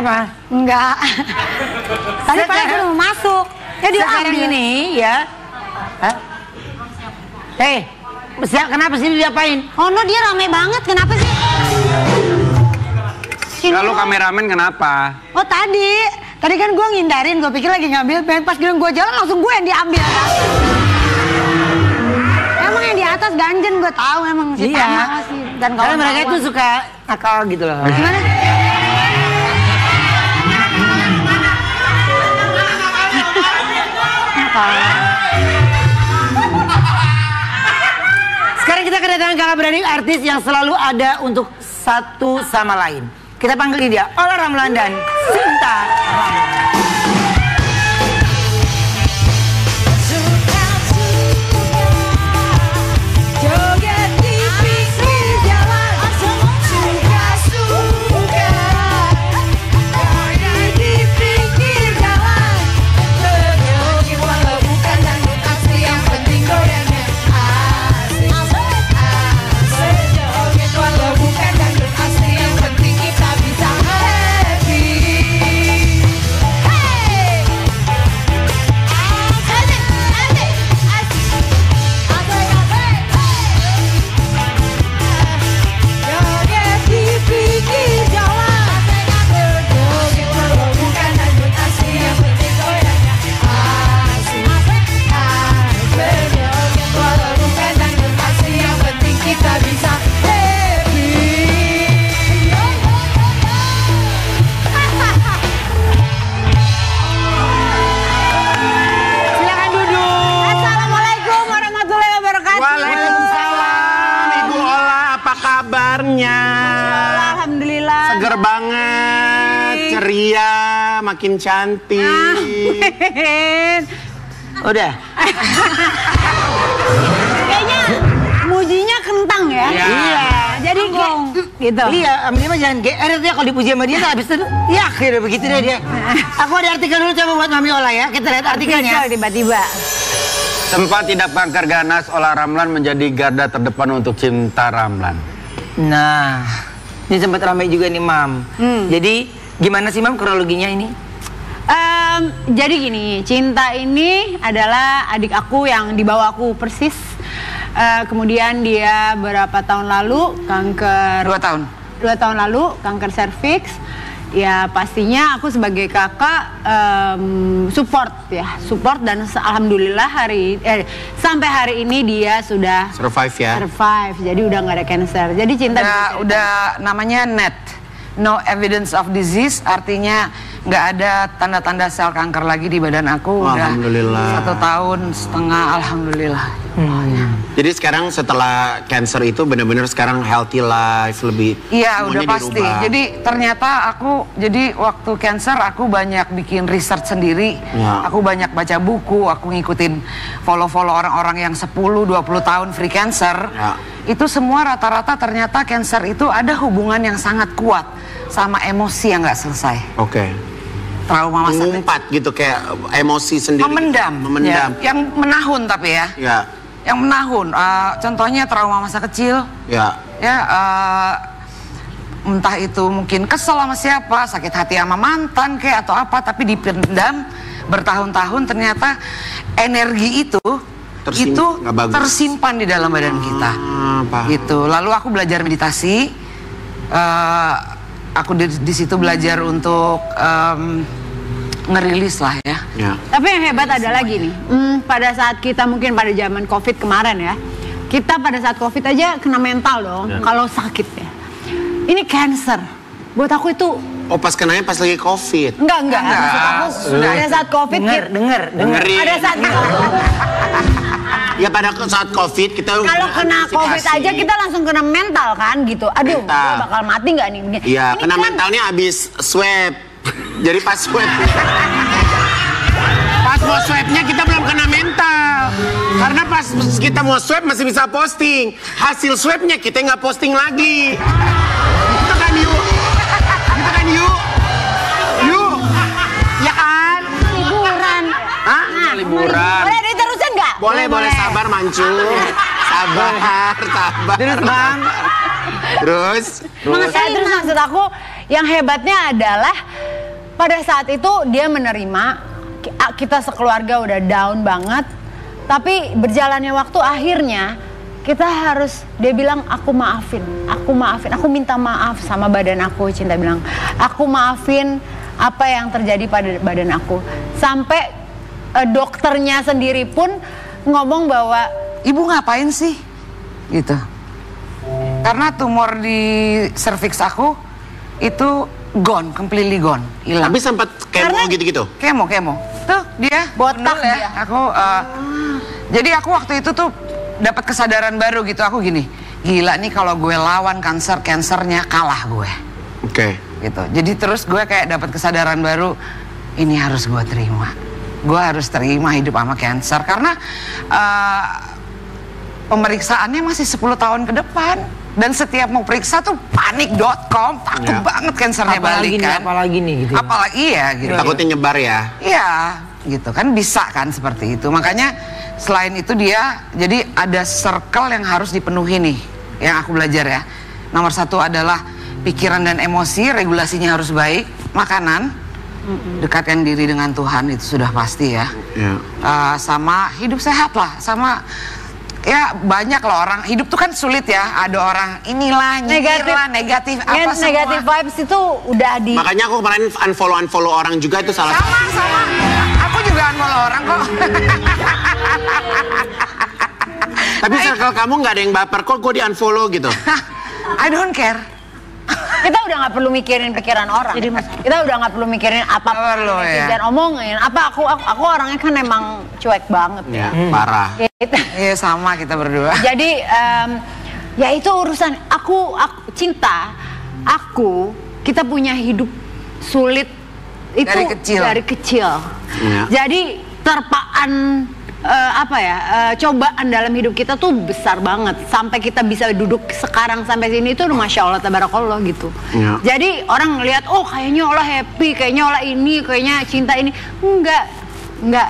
Kenapa? Enggak. Tadi padahal belum masuk. Ya dia sekarang ambil. ini ya. Hah? Kenapa sih diapain? Oh no, dia rame banget. Kenapa sih? Kalau kameramen kenapa? Oh tadi kan gue ngindarin, gue pikir lagi ngambil, pas gue jalan langsung gue yang diambil. Emang yang di atas ganjen gue tahu emang si Tama sih. Dan karena mereka itu suka nakal gitu loh. Gimana? Sekarang kita kedatangan kakak beradik artis yang selalu ada untuk satu sama lain. Kita panggil dia Ola Ramlan dan Cinta Ramlan. Alhamdulillah. Seger banget, ceria, makin cantik. Udah. Kayaknya mujinya kentang ya. Iya. Jadi gitu. Iya, dia mah jangan GR ya kalau dipuji sama dia habis itu ya kira begitu deh dia. Aku ada artikel dulu coba buat Mami Ola ya. Kita lihat artikelnya. Tiba-tiba. Sempat tidak kanker ganas, Ola Ramlan menjadi garda terdepan untuk Cinta Ramlan. Nah, ini sempat ramai juga nih Mam. Jadi gimana sih Mam kronologinya ini? Jadi gini, Cinta ini adalah adik aku yang di bawah aku persis. Kemudian dia berapa tahun lalu kanker 2 tahun. 2 tahun lalu kanker serviks. Ya pastinya aku sebagai kakak support dan alhamdulillah sampai hari ini dia sudah survive, jadi udah nggak ada cancer. Jadi Cinta udah namanya NET, no evidence of disease, artinya nggak ada tanda-tanda sel kanker lagi di badan aku. Alhamdulillah. Udah 1,5 tahun, alhamdulillah. Jadi sekarang setelah cancer itu benar-benar sekarang healthy life lebih. Iya udah pasti. Dirubah. Jadi ternyata jadi waktu cancer aku banyak bikin research sendiri. Ya. Aku banyak baca buku, aku ngikutin follow orang-orang yang 10-20 tahun free cancer. Ya. Itu semua rata-rata ternyata cancer itu ada hubungan yang sangat kuat sama emosi yang nggak selesai. Oke. Trauma masa Mengumpat gitu kayak emosi sendiri. memendam. Ya. Yang menahun tapi ya. Ya. Yang menahun. Contohnya trauma masa kecil. Ya. Ya, entah itu mungkin kesel sama siapa, sakit hati sama mantan kayak atau apa, tapi dipendam bertahun-tahun, ternyata energi itu tersimpan di dalam badan kita. Gitu. Lalu aku belajar meditasi. Aku di situ belajar untuk ngerilis lah ya. Tapi yang hebat ada lagi nih, pada saat kita mungkin pada zaman COVID kemarin ya, kita pada saat COVID aja kena mental dong, kalau sakit ya. Ini cancer, buat aku itu. Oh pas kenanya pas lagi COVID? Enggak. Maksud aku pada saat COVID. Dengerin. Pada saat ya pada saat COVID kita. Kalau kena COVID aja kita langsung kena mental kan gitu. Aduh, gue bakal mati nggak nih? Iya, kena mentalnya abis swab. Jadi pas swab. Pas mau swabnya kita belum kena mental. Karena pas kita mau swab masih bisa posting. Hasil swabnya kita nggak posting lagi. Gitu kan yuk? Yuk. Ya kan? Liburan. Hah? Liburan. Boleh diterusin nggak? Boleh sabar Mancur. Sabar. Terus Bang. Terus Terus maksud aku yang hebatnya adalah pada saat itu dia menerima, kita sekeluarga udah down banget. Tapi berjalannya waktu akhirnya kita harus, dia bilang aku maafin, aku minta maaf sama badan aku. Cinta bilang, aku maafin apa yang terjadi pada badan aku. Sampai dokternya sendiri pun ngomong bahwa, ibu ngapain sih? Gitu. Karena tumor di serviks aku itu gone, completely gone, hilang. Tapi sempat kemo gitu-gitu? Kemo. Tuh dia botak ya. dia. Aku jadi aku waktu itu tuh dapat kesadaran baru gitu. Aku gini, gila nih kalau gue lawan kansernya kalah gue. Oke. Gitu. Jadi terus gue kayak dapat kesadaran baru, ini harus gue terima. Gue harus terima hidup sama kanker karena pemeriksaannya masih 10 tahun ke depan. Dan setiap mau periksa tuh panik.com, takut banget kansernya balik kan. Apalagi nih gitu. Apalagi ya gitu. Takutnya nyebar ya. Iya, gitu kan, bisa kan seperti itu. Makanya selain itu dia, jadi ada circle yang harus dipenuhi nih, yang aku belajar ya. Nomor 1 adalah pikiran dan emosi, regulasinya harus baik. Makanan, dekatkan diri dengan Tuhan, itu sudah pasti ya. Sama hidup sehat lah, sama ya banyak loh orang, hidup tuh kan sulit ya. Ada orang inilah, negatif apa semua. Negatif vibes itu udah di... Makanya aku kemarin unfollow orang juga itu salah satu. Sama. Aku juga unfollow orang kok. Tapi circle kamu nggak ada yang baper kok gue di unfollow gitu. I don't care. Kita udah nggak perlu mikirin pikiran orang. Kita udah nggak perlu mikirin apa dan omongin. Aku orangnya kan emang cuek banget ya. Parah. Gitu. Iya sama kita berdua. Jadi ya itu urusan aku cinta. Kita punya hidup sulit itu dari kecil. Jadi terpaan cobaan dalam hidup kita tuh besar banget sampai kita bisa duduk sekarang sampai sini itu masya Allah tabarakallah gitu. Jadi orang ngelihat oh kayaknya Allah happy, kayaknya Allah ini, kayaknya cinta ini enggak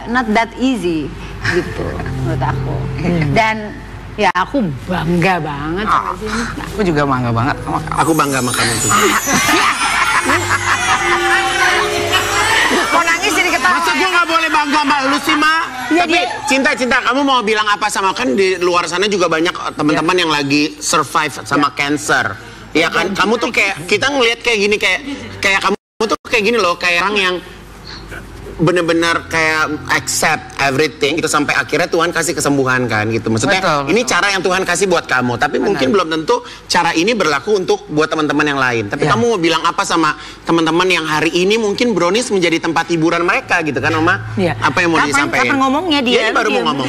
not that easy gitu menurut aku. Dan ya aku bangga banget sama sini. Aku juga bangga banget. Aku bangga sama kamu tuh. Mau nangis jadi ketawa. Masa gue nggak boleh bangga sama lu sih, Ma? Ya, tapi cinta, kamu mau bilang apa sama, kan di luar sana juga banyak teman-teman yang lagi survive sama cancer. Iya kan? Kamu tuh kayak, kita ngelihat kayak gini, kayak kamu tuh kayak gini loh, kayak orang yang bener-bener kayak accept everything gitu sampai akhirnya Tuhan kasih kesembuhan kan gitu. Maksudnya betul. Ini cara yang Tuhan kasih buat kamu, tapi mungkin belum tentu cara ini berlaku untuk buat teman-teman yang lain. Tapi kamu mau bilang apa sama teman-teman yang hari ini mungkin Brownies menjadi tempat hiburan mereka gitu kan, Oma? Apa yang mau disampaikan? Kapan ngomongnya dia? Dia baru mau ngomong.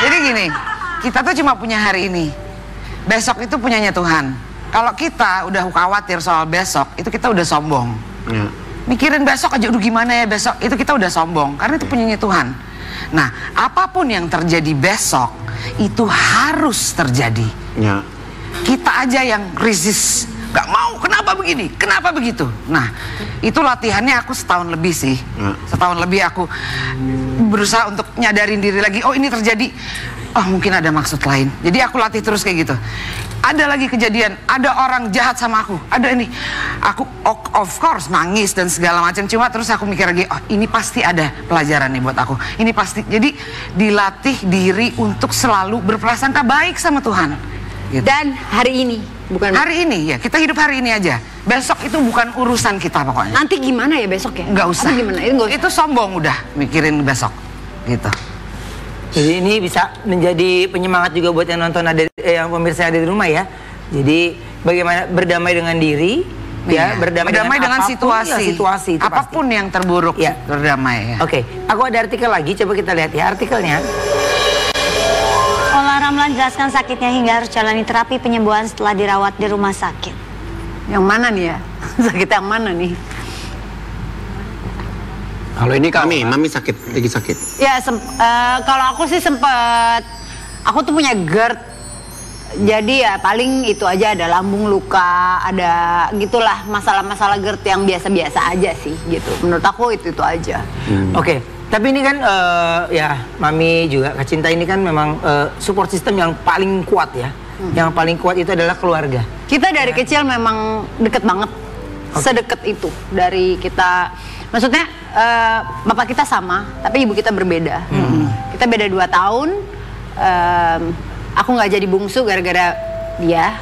Jadi gini, kita tuh cuma punya hari ini. Besok itu punyanya Tuhan. Kalau kita udah khawatir soal besok, itu kita udah sombong. Mikirin besok aja, udah gimana ya besok, itu kita udah sombong, karena itu punyanya Tuhan. Nah, apapun yang terjadi besok, itu harus terjadi. Kita aja yang resist, gak mau, kenapa begini, kenapa begitu. Nah, itu latihannya aku setahun lebih sih. Setahun lebih aku berusaha untuk nyadarin diri lagi, oh ini terjadi, oh mungkin ada maksud lain. Jadi aku latih terus kayak gitu. Ada lagi kejadian, ada orang jahat sama aku, ada ini, aku of course nangis dan segala macam. Cuma terus aku mikir lagi, oh ini pasti ada pelajaran nih buat aku. Ini pasti, jadi dilatih diri untuk selalu berprasangka baik sama Tuhan. Gitu. Dan hari ini, bukan hari ini ya, kita hidup hari ini aja. Besok itu bukan urusan kita pokoknya. Nanti gimana ya besok ya? Nggak usah. Gimana? Itu sombong udah mikirin besok, gitu. Jadi ini bisa menjadi penyemangat juga buat yang nonton yang pemirsa ada di rumah ya. Jadi bagaimana berdamai dengan diri, ya, berdamai dengan situasi itu apapun pasti. Yang terburuk, ya. Berdamai ya. Oke, aku ada artikel lagi, coba kita lihat ya artikelnya. Ola Ramlan jelaskan sakitnya hingga harus jalani terapi penyembuhan setelah dirawat di rumah sakit. Yang mana nih ya? Sakit yang mana nih? Kalau ini Mami sakit, lagi sakit. Ya, kalau aku sih sempet, aku tuh punya GERD. Jadi ya paling itu aja, ada lambung luka, ada gitulah masalah-masalah GERD yang biasa-biasa aja sih gitu. Menurut aku itu aja. Oke, tapi ini kan ya Mami juga Kak Cinta ini kan memang support system yang paling kuat ya. Yang paling kuat itu adalah keluarga. Kita dari kecil memang deket banget sedekat itu dari kita. Maksudnya bapak kita sama, tapi ibu kita berbeda. Kita beda 2 tahun. Aku nggak jadi bungsu gara-gara dia.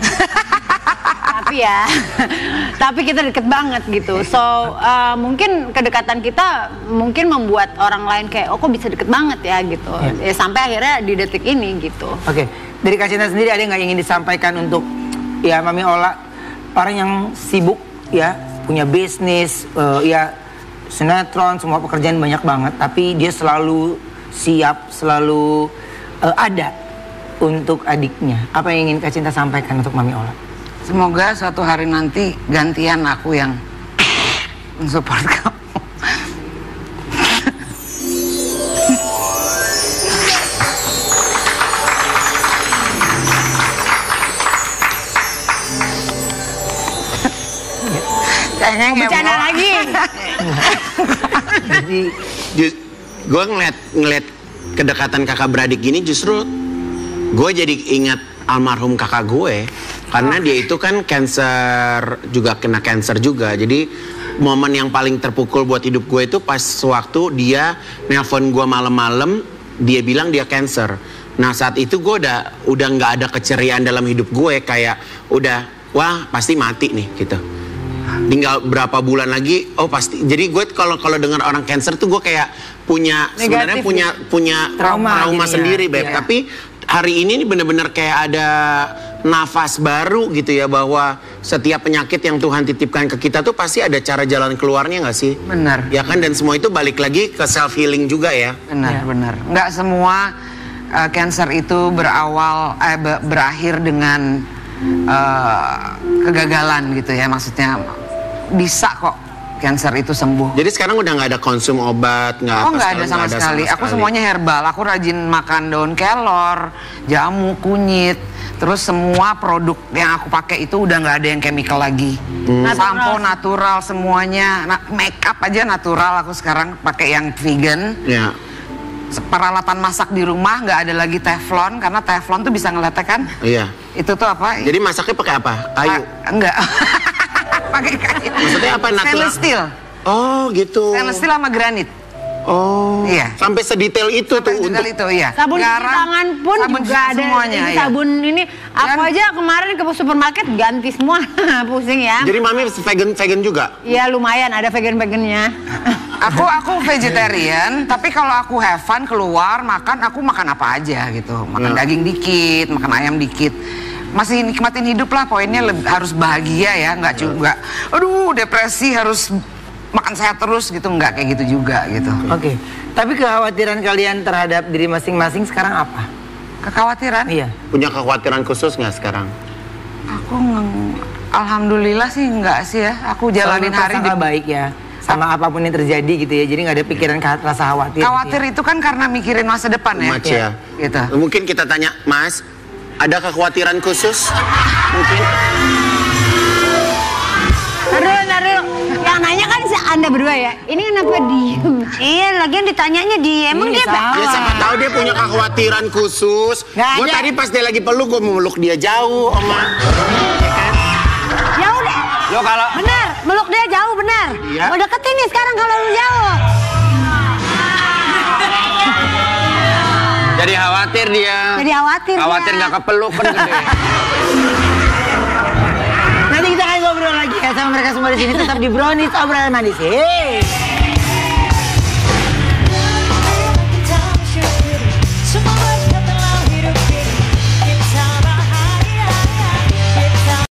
Tapi kita deket banget gitu. So mungkin kedekatan kita mungkin membuat orang lain kayak kok bisa deket banget ya gitu. Ya, sampai akhirnya di detik ini gitu. Oke, dari Kak Cinta sendiri ada nggak yang ingin disampaikan untuk ya Mami Ola, orang yang sibuk ya, punya bisnis, ya sinetron, semua pekerjaan banyak banget, tapi dia selalu siap, selalu ada untuk adiknya. Apa yang ingin Kak Cinta sampaikan untuk Mami Ola? Semoga suatu hari nanti gantian aku yang mensupport kamu. Bercanda lagi. Jadi gue ngeliat kedekatan kakak beradik gini, justru gue jadi ingat almarhum kakak gue. Karena dia itu kan juga kena cancer juga. Jadi momen yang paling terpukul buat hidup gue itu pas waktu dia nelpon gue malam-malam, dia bilang dia cancer. Nah saat itu gue udah nggak ada keceriaan dalam hidup gue, kayak udah wah pasti mati nih gitu. Tinggal berapa bulan lagi, oh pasti. Jadi gue kalau dengar orang cancer tuh gue kayak sebenarnya punya trauma sendiri, Beb. Ya. Tapi hari ini bener-bener kayak ada nafas baru gitu ya, bahwa setiap penyakit yang Tuhan titipkan ke kita tuh pasti ada cara jalan keluarnya nggak sih? Benar. Ya kan, dan semua itu balik lagi ke self healing juga ya. Benar. Nggak semua cancer itu berakhir dengan kegagalan gitu ya, maksudnya bisa kok cancer itu sembuh. Jadi sekarang udah nggak ada konsum obat, nggak ada sama sekali. Aku semuanya herbal. Aku rajin makan daun kelor, jamu, kunyit. Terus semua produk yang aku pakai itu udah nggak ada yang chemical lagi. Sampo natural semuanya. Make up aja natural. Aku sekarang pakai yang vegan. Ya. Peralatan masak di rumah nggak ada lagi teflon, karena teflon tuh bisa ngeletek kan? Iya. Itu tuh apa? Jadi masaknya pakai apa? Kayu? Enggak. Pakai kayu. Maksudnya apa? Stainless steel. Oh gitu. Stainless steel sama granit. Oh. Iya. Sampai sedetail itu tuh untuk itu, iya. Sabun cuci tangan pun juga ada. Semuanya, ini iya. sabun ini aku aja kemarin ke supermarket ganti semua. Pusing ya. Jadi Mami vegan juga? Iya lumayan, ada vegan-vegannya. Aku vegetarian, tapi kalau aku have fun keluar makan, aku makan apa aja gitu. Makan daging dikit, makan ayam dikit. Masih nikmatin hidup lah, poinnya harus bahagia ya, nggak juga aduh depresi harus makan sehat terus gitu, nggak kayak gitu juga gitu. Oke. Tapi kekhawatiran kalian terhadap diri masing-masing sekarang apa? Kekhawatiran? Iya. Punya kekhawatiran khusus nggak sekarang? Aku alhamdulillah sih nggak sih ya. Aku jalanin hari baik ya. Sama apapun yang terjadi gitu ya. Jadi nggak ada pikiran rasa khawatir. Khawatir gitu ya. Itu kan karena mikirin masa depan ya. Much ya. Gitu. Mungkin kita tanya, Mas, ada kekhawatiran khusus? Mungkin. Taruh. Yang nanya kan Anda berdua ya. Ini kenapa diem? Iya, lagian ditanyanya dia. Emang dia Ya siapa tahu dia punya kekhawatiran khusus. Gue tadi pas dia lagi peluk, gue mau meluk dia jauh, Oma. ya udah. Lo kalau Benar, meluk dia jauh benar. Iya. Mau deketin nih sekarang kalau lu jauh. jadi khawatir dia. Jadi khawatir dia. Nggak kepeluk kan gede. Nanti kita akan ngobrol lagi ya sama mereka semua di sini, tetap di Brownies obrolan manis. Hey.